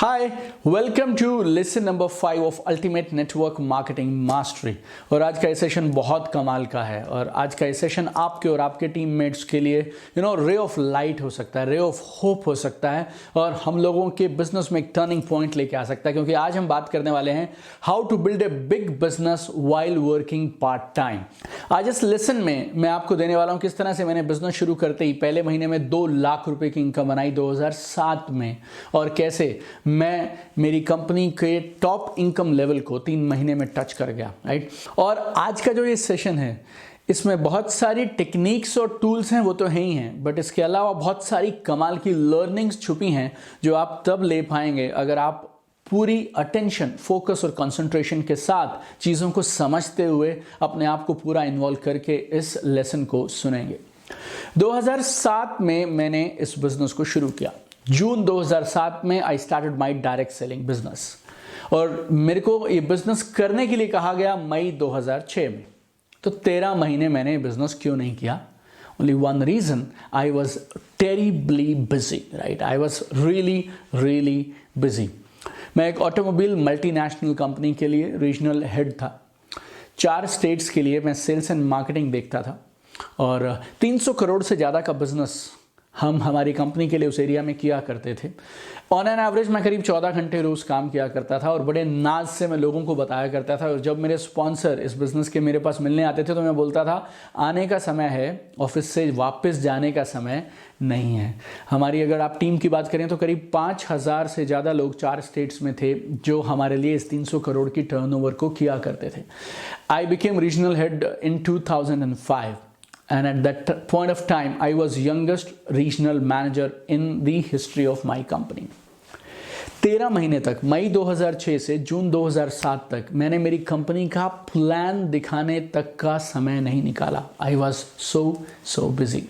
Hi, welcome to lesson number 5 of Ultimate Network Marketing Mastery। और आज का ये सेशन बहुत कमाल का है और आज का ये सेशन आपके और आपके टीममेट्स के लिए रे ऑफ लाइट हो सकता है, रे ऑफ होप हो सकता है और हम लोगों के बिजनेस में एक टर्निंग पॉइंट लेके आ सकता है। क्योंकि आज हम बात करने वाले हैं how to build a big business while working part time. आज इस लेसन में मैं आपको देने वाला हूं किस तरह से मैंने बिजनेस शुरू करते ही पहले महीने में 2 लाख रुपए की इनकम बनाई 2007 में और कैसे मैं मेरी कंपनी के टॉप इनकम लेवल को 3 महीने में टच कर गया, राइट। और आज का जो ये सेशन है इसमें बहुत सारी टेक्निक्स और टूल्स हैं, वो तो है ही हैं, बट इसके अलावा बहुत सारी कमाल की लर्निंग्स छुपी हैं जो आप तब ले पाएंगे अगर आप पूरी अटेंशन, फोकस और कंसंट्रेशन के साथ चीज़ों को समझते हुए अपने आप को पूरा इन्वॉल्व करके इस लेसन को सुनेंगे। 2007 में मैंने इस बिजनेस को शुरू किया। जून 2007 में आई started my direct selling business और मेरे को ये बिजनेस करने के लिए कहा गया मई 2006 में। तो 13 महीने मैंने बिजनेस क्यों नहीं किया? Only one reason, I was terribly busy, right. I was really busy. मैं एक ऑटोमोबाइल मल्टीनेशनल कंपनी के लिए रीजनल हेड था। 4 स्टेट्स के लिए मैं सेल्स एंड मार्केटिंग देखता था और 300 करोड़ से ज़्यादा का बिजनेस हम हमारी कंपनी के लिए उस एरिया में किया करते थे। ऑन एन एवरेज मैं करीब 14 घंटे रोज़ काम किया करता था और बड़े नाज से मैं लोगों को बताया करता था। और जब मेरे स्पॉन्सर इस बिज़नेस के मेरे पास मिलने आते थे तो मैं बोलता था आने का समय है, ऑफिस से वापस जाने का समय नहीं है। हमारी अगर आप टीम की बात करें तो करीब 5000 से ज़्यादा लोग 4 स्टेट्स में थे जो हमारे लिए इस 300 करोड़ की टर्नओवर को किया करते थे। I became regional head in 2005 and at that point of time I was youngest regional manager in the history of my company। 13 महीने तक, मई 2006 से जून 2007 तक मैंने मेरी कंपनी का प्लान दिखाने तक का समय नहीं निकाला। I was so busy।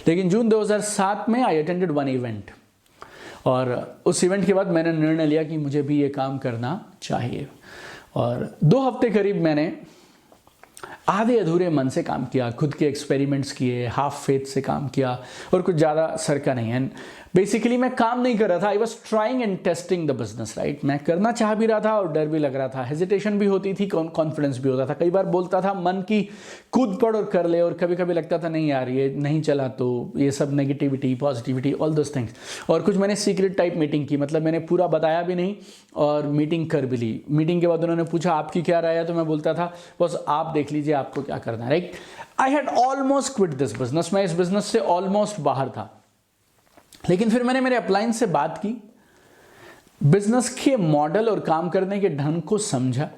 लेकिन जून 2007 में I attended one event और उस इवेंट के बाद मैंने निर्णय लिया कि मुझे भी ये काम करना चाहिए। और 2 हफ्ते करीब मैंने आधे अधूरे मन से काम किया, खुद के एक्सपेरिमेंट्स किए, हाफ फेथ से काम किया और कुछ ज़्यादा सरका नहीं। एंड बेसिकली मैं काम नहीं कर रहा था, I was trying and testing the business, right. मैं करना चाह भी रहा था और डर भी लग रहा था, हेजिटेशन भी होती थी, कॉन्फिडेंस भी होता था। कई बार बोलता था मन की कूद पड़ और कर ले और कभी कभी लगता था नहीं यार ये नहीं चला तो ये सब negativity, positivity, all those things. और कुछ मैंने सीक्रेट टाइप मीटिंग की, मतलब मैंने पूरा बताया भी नहीं और मीटिंग कर भी ली। मीटिंग के बाद उन्होंने पूछा आपकी क्या राय है, तो मैं बोलता था बस आप देख लीजिए आपको क्या करना है, right. I had almost quit this business, मैं इस बिजनेस से ऑलमोस्ट बाहर था। लेकिन फिर मैंने मेरे अपलाइन से बात की, बिजनेस के मॉडल और काम करने के ढंग को समझा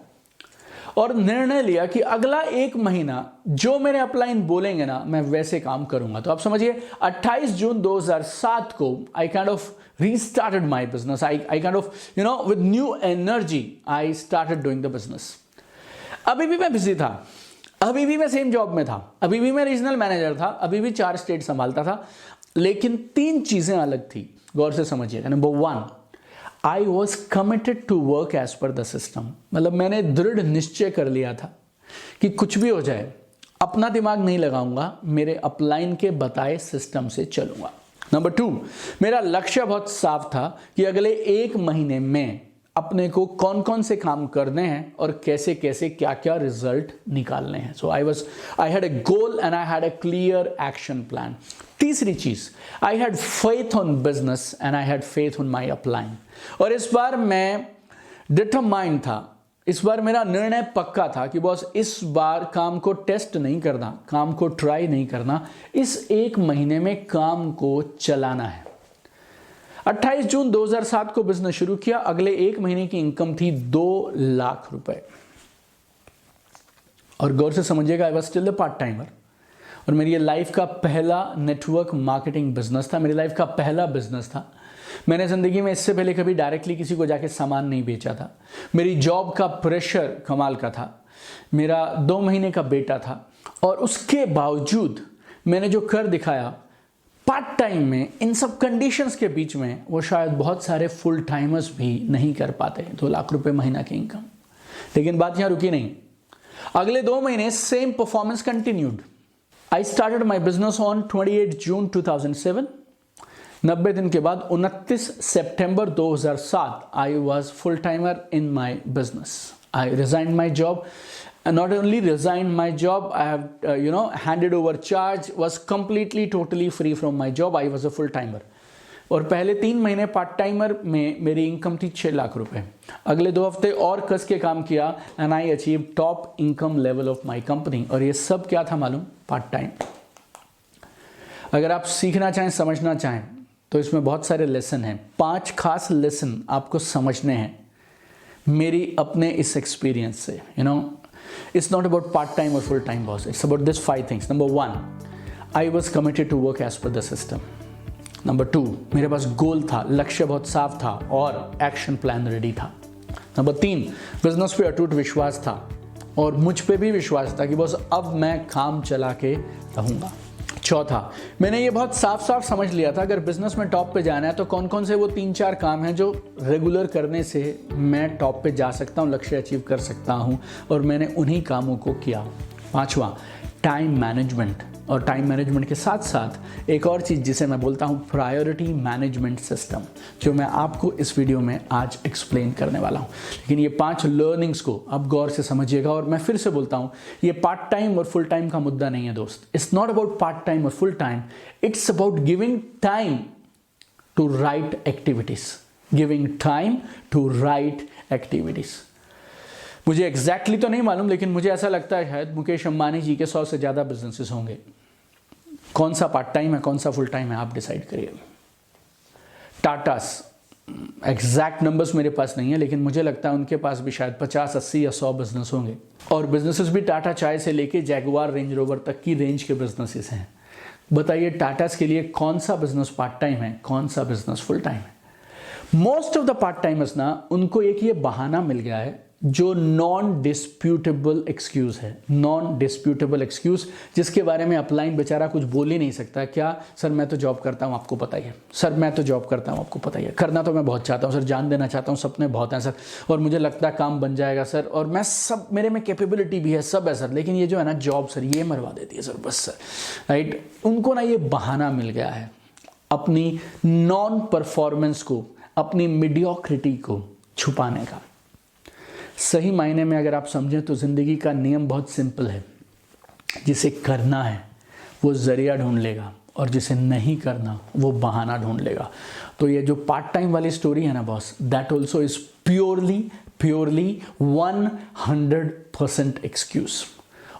और निर्णय लिया कि अगला 1 महीना जो मेरे अपलाइन बोलेंगे ना मैं वैसे काम करूंगा। तो आप समझिए 28 जून 2007 को I kind of restarted my business. I kind of with new energy I started doing the business. अभी भी मैं बिजी था, अभी भी मैं सेम जॉब में था, अभी भी मैं रीजनल मैनेजर था, अभी भी 4 स्टेट संभालता था, लेकिन 3 चीजें अलग थी। गौर से समझिएगा। Number 1, I was committed to work as per the system. मतलब मैंने दृढ़ निश्चय कर लिया था कि कुछ भी हो जाए अपना दिमाग नहीं लगाऊंगा, मेरे अपलाइन के बताए सिस्टम से चलूंगा। नंबर 2, मेरा लक्ष्य बहुत साफ था कि अगले 1 महीने में अपने को कौन कौन से काम करने हैं और कैसे कैसे क्या क्या रिजल्ट निकालने हैं। So I had a goal and I had a clear action plan. तीसरी चीज, I had faith on business and I had faith on my upline. और इस बार मैं डिटरमाइंड था, इस बार मेरा निर्णय पक्का था कि बॉस इस बार काम को टेस्ट नहीं करना, काम को ट्राई नहीं करना, इस 1 महीने में काम को चलाना है। 28 जून 2007 को बिजनेस शुरू किया। अगले 1 महीने की इनकम थी 2 लाख रुपए। और गौर से समझिएगा, I was still a part timer और मेरी लाइफ का पहला नेटवर्क मार्केटिंग बिजनेस था, मेरी लाइफ का पहला बिजनेस था। मैंने जिंदगी में इससे पहले कभी डायरेक्टली किसी को जाके सामान नहीं बेचा था। मेरी जॉब का प्रेशर कमाल का था। मेरा 2 महीने का बेटा था और उसके बावजूद मैंने जो कर दिखाया पार्ट टाइम में इन सब कंडीशंस के बीच में वो शायद बहुत सारे फुल टाइमर्स भी नहीं कर पाते 2 लाख रुपए महीना की इनकम। लेकिन बात यहां रुकी नहीं, अगले 2 महीने same performance continued. I started my business on 28 June 2007। 90 दिन के बाद 29 सितंबर 2007 I was full timer in my business. I resigned my job, not only resigned my job, I have handed over charge, was completely totally free from my job. I was a full timer। और पहले 3 महीने part timer में मेरी income थी 6 लाख रुपए। अगले 2 हफ्ते और कस के काम किया and I achieve top income level of my company. और ये सब क्या था मालूम? Part time. अगर आप सीखना चाहें, समझना चाहें, तो इसमें बहुत सारे लेसन हैं। 5 खास लेसन आपको समझने हैं मेरी अपने इस एक्सपीरियंस से। It's not about part-time or full-time boss. It's about these 5 things. Number 1, I was committed to work as per the system. Number 2, मेरे पास गोल था, लक्ष्य बहुत साफ था और एक्शन प्लान रेडी था। Number 3, बिजनेस पे अटूट विश्वास था और मुझ पे भी विश्वास था कि बस अब मैं काम चला के रहूँगा। चौथा, मैंने ये बहुत साफ साफ समझ लिया था अगर बिजनेस में टॉप पे जाना है तो कौन कौन से वो 3-4 काम हैं जो रेगुलर करने से मैं टॉप पे जा सकता हूँ, लक्ष्य अचीव कर सकता हूँ, और मैंने उन्हीं कामों को किया। 5वां, टाइम मैनेजमेंट। और टाइम मैनेजमेंट के साथ साथ एक और चीज़ जिसे मैं बोलता हूँ प्रायोरिटी मैनेजमेंट सिस्टम, जो मैं आपको इस वीडियो में आज एक्सप्लेन करने वाला हूँ। लेकिन ये 5 लर्निंग्स को आप गौर से समझिएगा। और मैं फिर से बोलता हूँ, ये पार्ट टाइम और फुल टाइम का मुद्दा नहीं है दोस्त। It's not about part time और full time, it's about giving time to right activities. Giving time to right activities. मुझे एग्जैक्टली तो नहीं मालूम, लेकिन मुझे ऐसा लगता है शायद मुकेश अंबानी जी के 100 से ज़्यादा बिजनेसेस होंगे। कौन सा पार्ट टाइम है, कौन सा फुल टाइम है, आप डिसाइड करिए। टाटास, एग्जैक्ट नंबर्स मेरे पास नहीं है, लेकिन मुझे लगता है उनके पास भी शायद 50, 80 या 100 बिजनेस होंगे। और बिजनेसेस भी टाटा चाय से लेके जैगुआर, रेंज रोवर तक की रेंज के बिजनेसेस हैं। बताइए टाटास के लिए कौन सा बिजनेस पार्ट टाइम है, कौन सा बिजनेस फुल टाइम है? Most of the part timers ना, उनको एक ये बहाना मिल गया है जो नॉन डिस्प्यूटेबल एक्सक्यूज है। नॉन डिस्प्यूटेबल एक्सक्यूज, जिसके बारे में अपलाइन बेचारा कुछ बोल ही नहीं सकता। क्या सर, मैं तो जॉब करता हूँ, आपको पता ही है। सर, मैं तो जॉब करता हूँ, आपको पता ही है। करना तो मैं बहुत चाहता हूँ सर, जान देना चाहता हूँ, सपने बहुत हैं सर, और मुझे लगता है काम बन जाएगा सर, और मैं सब, मेरे में कैपेबिलिटी भी है, सब है सर, लेकिन ये जो है ना जॉब सर, ये मरवा देती है सर, बस सर। राइट? उनको ना ये बहाना मिल गया है अपनी नॉन परफॉर्मेंस को, अपनी मीडियोक्रिटी को छुपाने का। सही मायने में अगर आप समझें तो ज़िंदगी का नियम बहुत सिंपल है। जिसे करना है वो ज़रिया ढूंढ लेगा, और जिसे नहीं करना वो बहाना ढूंढ लेगा। तो ये जो पार्ट टाइम वाली स्टोरी है ना boss, that also is purely 100% excuse.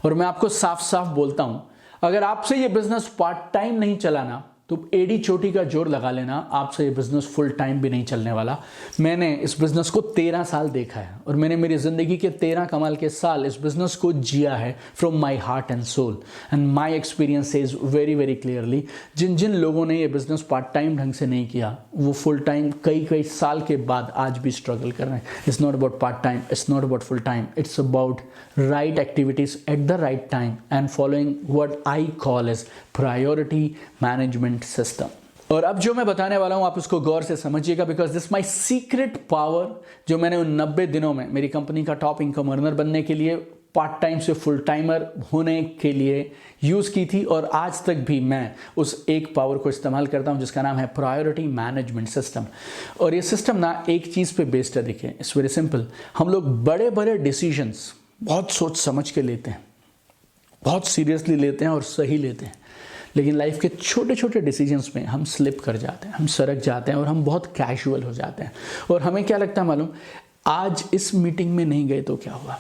और मैं आपको साफ साफ बोलता हूँ, अगर आपसे ये बिजनेस पार्ट टाइम नहीं चलाना तो एडी चोटी का जोर लगा लेना, आपसे ये बिजनेस फुल टाइम भी नहीं चलने वाला। मैंने इस बिजनेस को 13 साल देखा है, और मैंने मेरी ज़िंदगी के 13 कमाल के साल इस बिजनेस को जिया है from my heart and soul. And my experience is very very clearly, जिन जिन लोगों ने ये बिजनेस पार्ट टाइम ढंग से नहीं किया, वो फुल टाइम कई साल के बाद आज भी स्ट्रगल कर रहे हैं। It's not about part time, it's not about full time, it's about right activities at the right time and following what I call as priority management system। और अब जो मैं बताने वाला हूं आप उसको गौर से समझिएगा, because this my secret power, जो मैंने उन 90 दिनों में मेरी कंपनी का टॉप इनकम अर्नर बनने के लिए, पार्ट टाइम से फुल टाइमर होने के लिए यूज़ की थी। और आज तक भी मैं उस एक पावर को इस्तेमाल करता हूं जिसका नाम है प्रायोरिटी मैनेजमेंट सिस्टम। और ये सिस्टम ना एक चीज़ पे बेस्ड है। देखिए, इट्स वेरी सिंपल। हम लोग बड़े बड़े डिसीजंस बहुत सोच समझ के लेते हैं, बहुत सीरियसली लेते हैं और सही लेते हैं, लेकिन लाइफ के छोटे छोटे डिसीजंस में हम स्लिप कर जाते हैं, हम सरक जाते हैं, और हम बहुत कैजुअल हो जाते हैं। और हमें क्या लगता है मालूम, आज इस मीटिंग में नहीं गए तो क्या हुआ,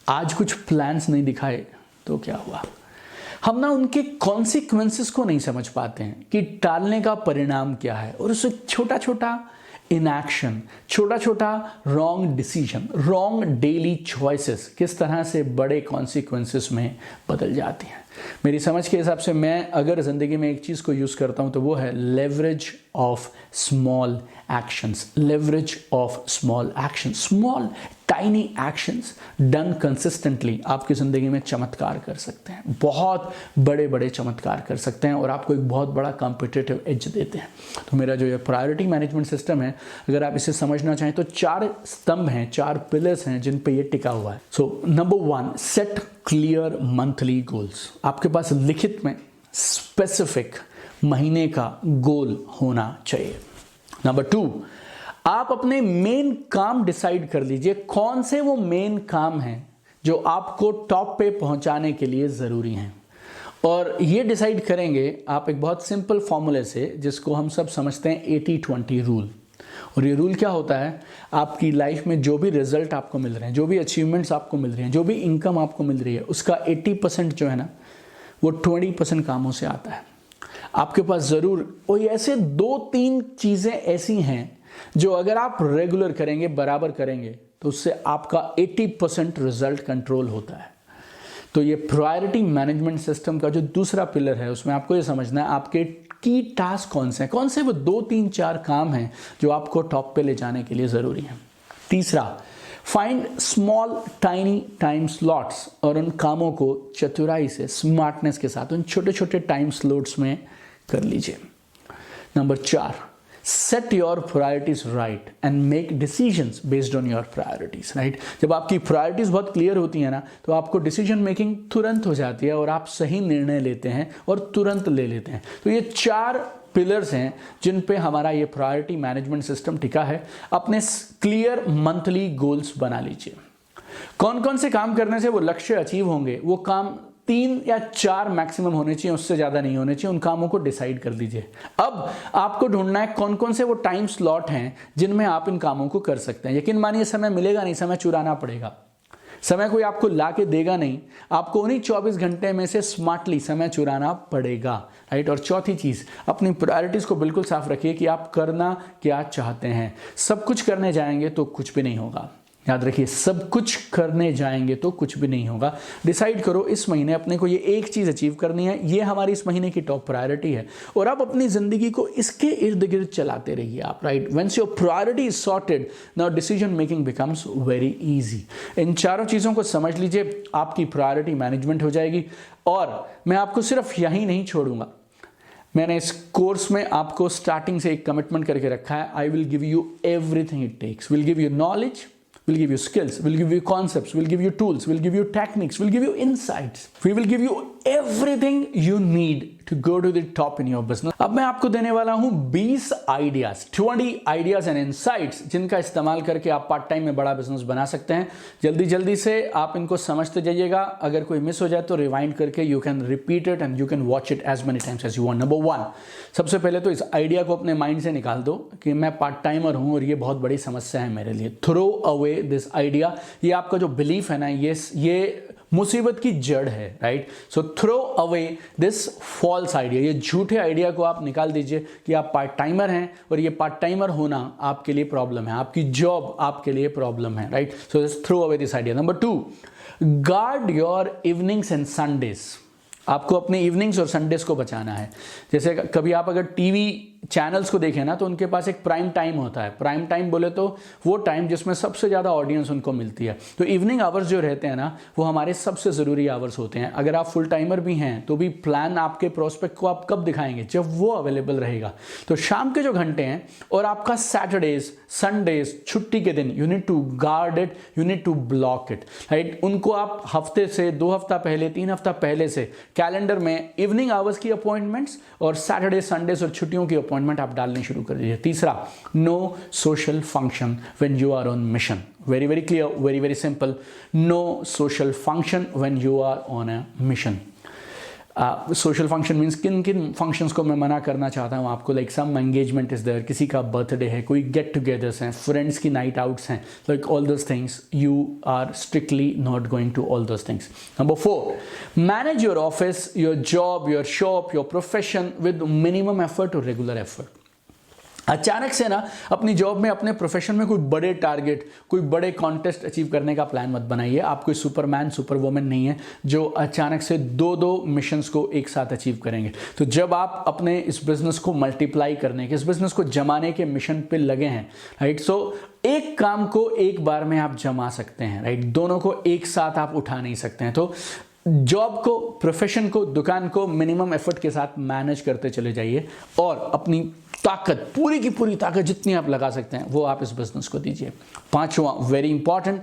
आज कुछ प्लान्स नहीं दिखाए तो क्या हुआ। हम ना उनके कॉन्सिक्वेंसेस को नहीं समझ पाते हैं कि टालने का परिणाम क्या है, और उसे छोटा छोटा इनएक्शन, छोटा छोटा wrong decision, wrong daily choices किस तरह से बड़े कॉन्सिक्वेंसेस में बदल जाती हैं। मेरी समझ के हिसाब से मैं अगर ज़िंदगी में एक चीज़ को यूज़ करता हूँ तो वो है leverage of small actions. Leverage of small action, small tiny actions done consistently आपकी ज़िंदगी में चमत्कार कर सकते हैं, बहुत बड़े बड़े चमत्कार कर सकते हैं और आपको एक बहुत बड़ा कॉम्पिटिटिव एज देते हैं। तो मेरा जो ये प्रायोरिटी मैनेजमेंट सिस्टम है, अगर आप इसे समझना चाहें तो 4 स्तंभ हैं, 4 पिलर्स हैं जिन पे ये टिका हुआ है। So number 1, set clear monthly goals. आपके पास लिखित में स्पेसिफिक महीने का गोल होना चाहिए। नंबर 2, आप अपने मेन काम डिसाइड कर लीजिए, कौन से वो मेन काम हैं जो आपको टॉप पे पहुंचाने के लिए ज़रूरी हैं। और ये डिसाइड करेंगे आप एक बहुत सिंपल फॉर्मूले से, जिसको हम सब समझते हैं 80-20 रूल। और ये रूल क्या होता है, आपकी लाइफ में जो भी रिजल्ट आपको मिल रहे हैं, जो भी अचीवमेंट्स आपको मिल रही हैं, जो भी इनकम आपको मिल रही है, उसका 80% जो है ना, वो 20% कामों से आता है। आपके पास ज़रूर कोई ऐसे 2-3 चीज़ें ऐसी हैं जो अगर आप रेगुलर करेंगे, बराबर करेंगे, तो उससे आपका 80% रिजल्ट कंट्रोल होता है। तो ये प्रायोरिटी मैनेजमेंट सिस्टम का जो दूसरा पिलर है, उसमें आपको ये समझना है आपके की टास्क कौन से हैं, कौन से वो 2-3-4 काम हैं जो आपको टॉप पे ले जाने के लिए ज़रूरी हैं। तीसरा, find small tiny time slots, और उन कामों को चतुराई से, स्मार्टनेस के साथ उन छोटे छोटे टाइम स्लॉट्स में कर लीजिए। Number 4, set your priorities right and make decisions based on your priorities. Right, जब आपकी प्रायोरिटीज बहुत क्लियर होती है ना, तो आपको डिसीजन मेकिंग तुरंत हो जाती है और आप सही निर्णय लेते हैं और तुरंत ले लेते हैं। तो ये 4 पिलर्स हैं जिन पे हमारा ये प्रायोरिटी मैनेजमेंट सिस्टम टिका है। अपने क्लियर मंथली गोल्स बना लीजिए, कौन कौन से काम करने से वो लक्ष्य अचीव होंगे। वो काम 3 या 4 मैक्सिमम होने चाहिए, उससे ज़्यादा नहीं होने चाहिए। उन कामों को डिसाइड कर दीजिए। अब आपको ढूंढना है कौन कौन से वो टाइम स्लॉट हैं जिनमें आप इन कामों को कर सकते हैं। यकीन मानिए, समय मिलेगा नहीं, समय चुराना पड़ेगा। समय कोई आपको ला के देगा नहीं, आपको उन्हीं 24 घंटे में से स्मार्टली समय चुराना पड़ेगा। राइट, और चौथी चीज़, अपनी प्रायोरिटीज़ को बिल्कुल साफ रखिए कि आप करना क्या चाहते हैं। सब कुछ करने जाएंगे तो कुछ भी नहीं होगा। याद रखिए, सब कुछ करने जाएंगे तो कुछ भी नहीं होगा। डिसाइड करो इस महीने अपने को ये एक चीज़ अचीव करनी है, ये हमारी इस महीने की टॉप प्रायोरिटी है, और आप अपनी ज़िंदगी को इसके इर्द गिर्द चलाते रहिए आप। Right, once your priority is sorted, now decision making becomes very easy. इन 4 चीज़ों को समझ लीजिए, आपकी प्रायोरिटी मैनेजमेंट हो जाएगी। और मैं आपको सिर्फ यहीं नहीं छोड़ूंगा, मैंने इस कोर्स में आपको स्टार्टिंग से एक कमिटमेंट करके रखा है। I will give you everything it takes, will give you knowledge, we'll give you skills, we'll give you concepts, we'll give you tools, we'll give you techniques, we'll give you insights, we will give you everything you need to go to the top in your business। अब मैं आपको देने वाला हूं 20 ideas, 20 ideas and insights, जिनका इस्तेमाल करके आप पार्ट टाइम में बड़ा बिजनेस बना सकते हैं। जल्दी जल्दी से आप इनको समझते जाइएगा। अगर कोई मिस हो जाए तो रिवाइंड करके you can repeat it and you can watch it as many times as you want. Number 1, सबसे पहले तो इस आइडिया को अपने माइंड से निकाल दो कि मैं पार्ट टाइमर हूं और ये बहुत बड़ी समस्या है मेरे लिए। Throw away this idea. ये आपका जो बिलीफ है ना, ये मुसीबत की जड़ है। Right, so throw away this false idea. ये झूठे आइडिया को आप निकाल दीजिए कि आप पार्ट टाइमर हैं और ये पार्ट टाइमर होना आपके लिए प्रॉब्लम है, आपकी जॉब आपके लिए प्रॉब्लम है। Right, so throw away this idea. Number 2, guard your evenings and Sundays. आपको अपने इवनिंग्स और संडेज को बचाना है। जैसे कभी आप अगर टीवी चैनल्स को देखें ना, तो उनके पास एक प्राइम टाइम होता है। प्राइम टाइम बोले तो वो टाइम जिसमें सबसे ज़्यादा ऑडियंस उनको मिलती है। तो इवनिंग आवर्स जो रहते हैं ना, वो हमारे सबसे ज़रूरी आवर्स होते हैं। अगर आप फुल टाइमर भी हैं तो भी प्लान आपके प्रोस्पेक्ट को आप कब दिखाएंगे, जब वो अवेलेबल रहेगा। तो शाम के जो घंटे हैं और आपका सैटरडेज संडेज छुट्टी के दिन, you need to guard it, you need to block it. Right, उनको आप हफ्ते से 2 हफ्ता पहले, 3 हफ्ता पहले से कैलेंडर में इवनिंग आवर्स की अपॉइंटमेंट्स और सैटरडे संडेज और छुट्टियों की अपॉइंटमेंट आप डालने शुरू कर दीजिए। तीसरा, no social function when you are on mission. Very very clear, very very simple. No social function when you are on a mission. Social function means किन किन फंक्शंस को मैं मना करना चाहता हूँ आपको। Like some engagement is there, किसी का बर्थडे है, कोई गेट टुगेदर्स हैं, फ्रेंड्स की नाइट आउट्स हैं, like all those things you are strictly not going to all those things. Number 4, manage your office, your job, your shop, your profession with minimum effort और regular effort. अचानक से ना अपनी job में, अपने profession में कोई बड़े टारगेट, कोई बड़े कॉन्टेस्ट अचीव करने का प्लान मत बनाइए। आप कोई सुपरमैन सुपरवुमन नहीं है जो अचानक से दो मिशंस को एक साथ अचीव करेंगे। तो जब आप अपने इस बिजनेस को मल्टीप्लाई करने के, इस बिजनेस को जमाने के मिशन पे लगे हैं, राइट, सो एक काम को एक बार में आप जमा सकते हैं, राइट, दोनों को एक साथ आप उठा नहीं सकते हैं। तो जॉब को, प्रोफेशन को, दुकान को मिनिमम एफर्ट के साथ मैनेज करते चले जाइए और अपनी ताकत, पूरी की पूरी ताकत जितनी आप लगा सकते हैं वो आप इस बिजनेस को दीजिए। पांचवा, very important,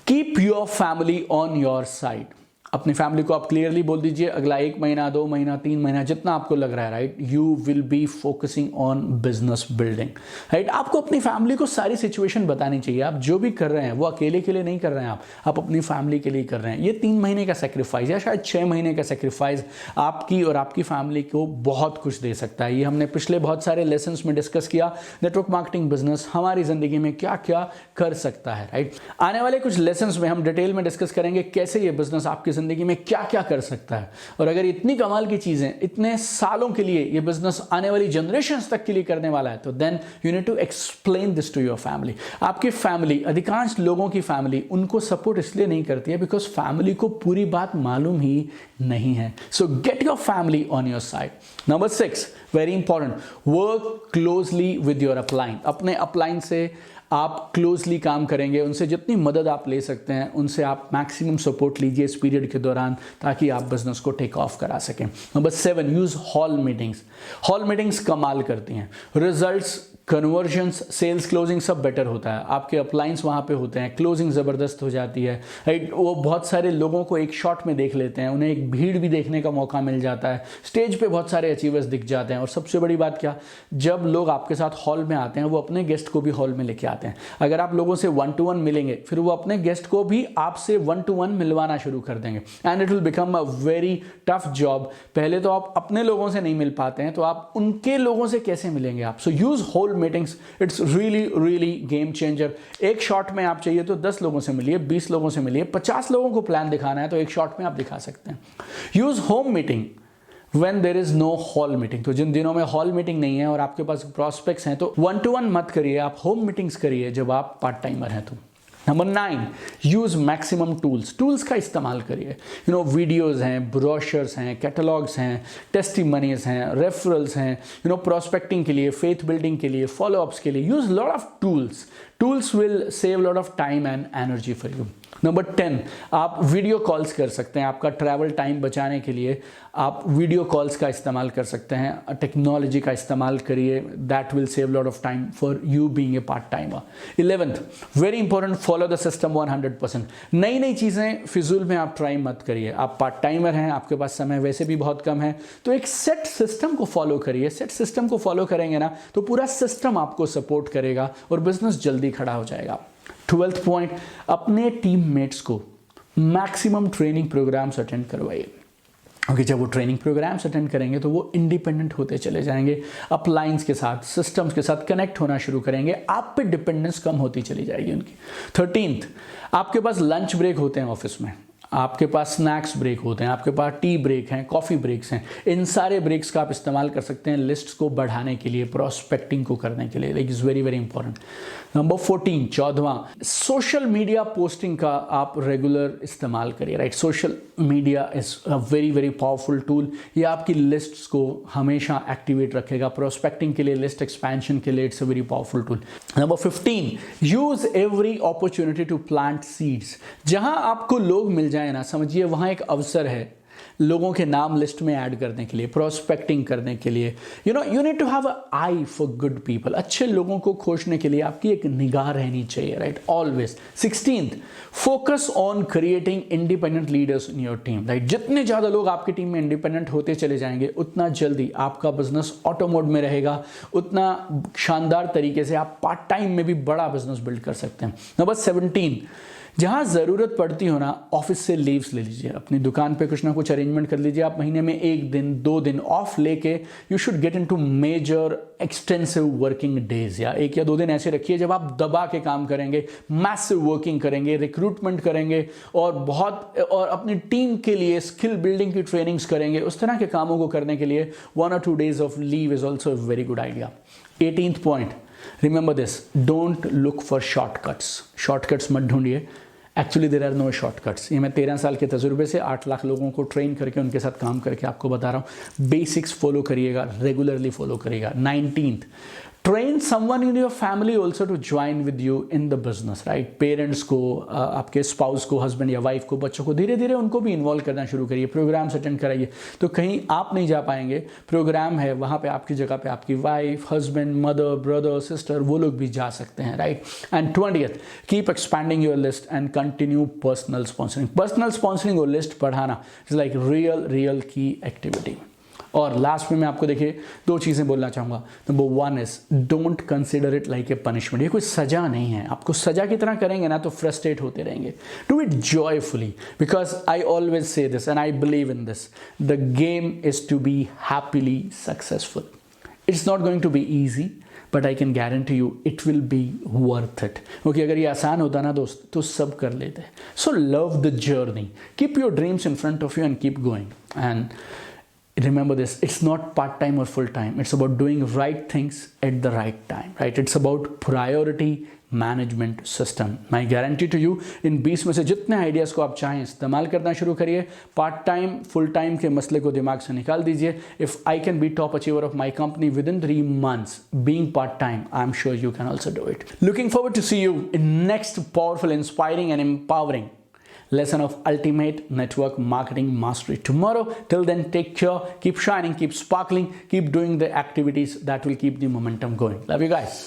keep your family on your side. अपनी फैमिली को आप क्लियरली बोल दीजिए अगला 1 महीना, 2 महीना, 3 महीना, जितना आपको लग रहा है, right, you will be focusing on business building, right. आपको अपनी फैमिली को सारी सिचुएशन बतानी चाहिए। आप जो भी कर रहे हैं वो अकेले के लिए नहीं कर रहे हैं, आप अपनी फैमिली के लिए कर रहे हैं। ये 3 महीने का सेक्रीफाइस या शायद 6 महीने का सेक्रीफाइस आपकी और आपकी फैमिली को बहुत कुछ दे सकता है। ये हमने पिछले बहुत सारे लेसन्स में डिस्कस किया, नेटवर्क मार्केटिंग बिजनेस हमारी जिंदगी में क्या क्या कर सकता है, राइट। आने वाले कुछ लेसन्स में हम डिटेल में डिस्कस करेंगे कैसे ये बिजनेस आपकी जिंदगी में क्या क्या कर सकता है। और अगर इतनी कमाल की चीजें इतने सालों के लिए ये बिजनेस आने वाली जनरेशंस तक के लिए करने वाला है, तो then you need to explain this to your family. आपकी फैमिली, अधिकांश लोगों की फैमिली उनको सपोर्ट इसलिए नहीं करती है बिकॉज फैमिली को पूरी बात मालूम ही नहीं है। सो get your family on your side. Number 6, very important, work closely with your upline. अपने अपलाइन से आप क्लोजली काम करेंगे, उनसे जितनी मदद आप ले सकते हैं उनसे आप मैक्सिमम सपोर्ट लीजिए इस पीरियड के दौरान, ताकि आप बिजनेस को टेक ऑफ करा सकें। Number 7, use hall meetings. Hall meetings कमाल करती हैं, रिजल्ट्स, कन्वर्जन्स, सेल्स, क्लोजिंग सब बेटर होता है। आपके अपलाइंस वहाँ पे होते हैं, क्लोजिंग ज़बरदस्त हो जाती है, राइट। वो बहुत सारे लोगों को एक शॉट में देख लेते हैं, उन्हें एक भीड़ भी देखने का मौका मिल जाता है, स्टेज पे बहुत सारे अचीवर्स दिख जाते हैं। और सबसे बड़ी बात क्या, जब लोग आपके साथ हॉल में आते हैं वो अपने गेस्ट को भी हॉल में लेके आते हैं। अगर आप लोगों से 1 to 1 मिलेंगे, फिर वो अपने गेस्ट को भी आपसे 1 to 1 मिलवाना शुरू कर देंगे, and it will become a very tough job. पहले तो आप अपने लोगों से नहीं मिल पाते हैं, तो आप उनके लोगों से कैसे मिलेंगे आप? So use whole meetings, it's really game changer. एक शॉट में आप चाहिए तो 10 लोगों से मिलिए, 20 लोगों से मिलिए, 50 लोगों को प्लान दिखाना है तो एक शॉट में आप दिखा सकते हैं। Use home meeting when there is no hall meeting। तो जिन दिनों में हॉल मीटिंग नहीं है और आपके पास प्रॉस्पेक्ट्स हैं, तो 1 to 1 मत करिए, आप होम मीटिंग्स करिए जब आप पार्ट टाइमर हैं तो। Number 9, use maximum tools. Tools का इस्तेमाल करिए, वीडियोज़ हैं, ब्रोशर्स हैं, कैटलॉग्स हैं, टेस्टिमनीज हैं, रेफरल्स हैं, प्रोस्पेक्टिंग के लिए, फेथ बिल्डिंग के लिए, फॉलोअप्स के लिए। Use lot of tools. Tools will save lot of time and energy for you. Number 10, आप वीडियो कॉल्स कर सकते हैं। आपका ट्रैवल टाइम बचाने के लिए आप वीडियो कॉल्स का इस्तेमाल कर सकते हैं, टेक्नोलॉजी का इस्तेमाल करिए, that will save lot of time for you being a part timer. 11th, very important, follow the system 100%। नई चीज़ें फिजूल में आप ट्राई मत करिए। आप पार्ट टाइमर हैं, आपके पास समय वैसे भी बहुत कम है, तो एक सेट सिस्टम को फॉलो करिए। सेट सिस्टम को फॉलो करेंगे ना तो पूरा सिस्टम आपको सपोर्ट करेगा और बिजनेस जल्दी खड़ा हो जाएगा। 12th पॉइंट, अपने टीममेट्स को मैक्सिमम ट्रेनिंग प्रोग्राम्स अटेंड करवाइए, क्योंकि जब वो ट्रेनिंग प्रोग्राम्स अटेंड करेंगे तो वो इंडिपेंडेंट होते चले जाएंगे, अपलाइंस के साथ, सिस्टम्स के साथ कनेक्ट होना शुरू करेंगे, आप पे डिपेंडेंस कम होती चली जाएगी उनकी। 13th, आपके पास लंच ब्रेक होते हैं ऑफिस में, आपके पास स्नैक्स ब्रेक होते हैं, आपके पास टी ब्रेक हैं, कॉफ़ी ब्रेक्स हैं। इन सारे ब्रेक्स का आप इस्तेमाल कर सकते हैं लिस्ट्स को बढ़ाने के लिए, प्रोस्पेक्टिंग को करने के लिए। Like is very important. Number 14, 14वां, सोशल मीडिया पोस्टिंग का आप रेगुलर इस्तेमाल करिए, right. Social media is a very powerful tool. ये आपकी लिस्ट्स को हमेशा एक्टिवेट रखेगा, प्रोस्पेक्टिंग के लिए, लिस्ट एक्सपेंशन के लिए it's a very powerful tool. Number 15, use every opportunity to plant seeds. जहां आपको लोग मिल जाए ना, समझिए वहां एक अवसर है लोगों के नाम लिस्ट में ऐड करने के लिए, प्रोस्पेक्टिंग करने के लिए। You need to have a eye for good people. अच्छे लोगों को खोजने के लिए आपकी एक निगाह रहनी चाहिए, right, always. 16th, focus on creating independent leaders in your team, right. जितने ज़्यादा लोग आपकी टीम में इंडिपेंडेंट होते चले जाएंगे, उतना जल्दी आपका बिजनेस ऑटो मोड में रहेगा, उतना शानदार तरीके से आप पार्ट टाइम में भी बड़ा बिजनेस बिल्ड कर सकते हैं। नंबर 17, जहाँ ज़रूरत पड़ती हो ना, ऑफिस से लीव्स ले लीजिए, अपनी दुकान पे कुछ ना कुछ अरेंजमेंट कर लीजिए। आप महीने में 1 दिन 2 दिन ऑफ लेके you should get into major extensive working days, या 1 या 2 दिन ऐसे रखिए जब आप दबा के काम करेंगे, मैसिव वर्किंग करेंगे, रिक्रूटमेंट करेंगे और अपनी टीम के लिए स्किल बिल्डिंग की ट्रेनिंग्स करेंगे। उस तरह के कामों को करने के लिए 1 or 2 days off leave is also a very good idea. 18th point, remember this, don't look for shortcuts. Shortcuts मत ढूंढिए। Actually there are no shortcuts. ये मैं 13 साल के तजुर्बे से 8 लाख लोगों को ट्रेन करके उनके साथ काम करके आपको बता रहा हूँ। बेसिक्स फॉलो करिएगा, रेगुलरली फॉलो करिएगा। 19th, train someone in your family also to join with you in the business, right. Parents को, आपके स्पाउस को, हस्बैंड या वाइफ को, बच्चों को धीरे धीरे उनको भी इन्वॉल्व करना शुरू करिए। प्रोग्राम्स अटेंड कराइए। तो कहीं आप नहीं जा पाएंगे, प्रोग्राम है वहाँ पे आपकी जगह पे आपकी wife, husband, mother, brother, sister, वो लोग भी जा सकते हैं, right. And 20th, keep expanding your list and continue personal sponsoring. Personal sponsoring और लिस्ट बढ़ाना इज लाइक रियल की एक्टिविटी। और लास्ट में मैं आपको देखिए 2 चीज़ें बोलना चाहूँगा। Number 1 is don't consider it like a punishment. ये कोई सजा नहीं है। आपको सजा की तरह करेंगे ना तो फ्रस्ट्रेट होते रहेंगे। Do it joyfully, because I always say this and I believe in this, the game is to be happily successful. It's not going to be easy, but I can guarantee you it will be worth it. क्योंकि अगर ये आसान होता ना दोस्त तो सब कर लेते। So love the journey, keep your dreams in front of you and keep going. And remember this, it's not part-time or full-time. It's about doing right things at the right time, right? It's about priority management system. मैं guarantee to you in 20 में से जितने ideas को आप चाहें इस्तेमाल करना शुरू करिए। पार्ट टाइम फुल टाइम के मसले को दिमाग से निकाल दीजिए। If I can be top achiever of my company within 3 months being part time, I am sure you can also do it. Looking forward to see you in next powerful, inspiring and empowering lesson of Ultimate Network Marketing Mastery tomorrow. Till then, take care, keep shining, keep sparkling, keep doing the activities that will keep the momentum going. Love you guys.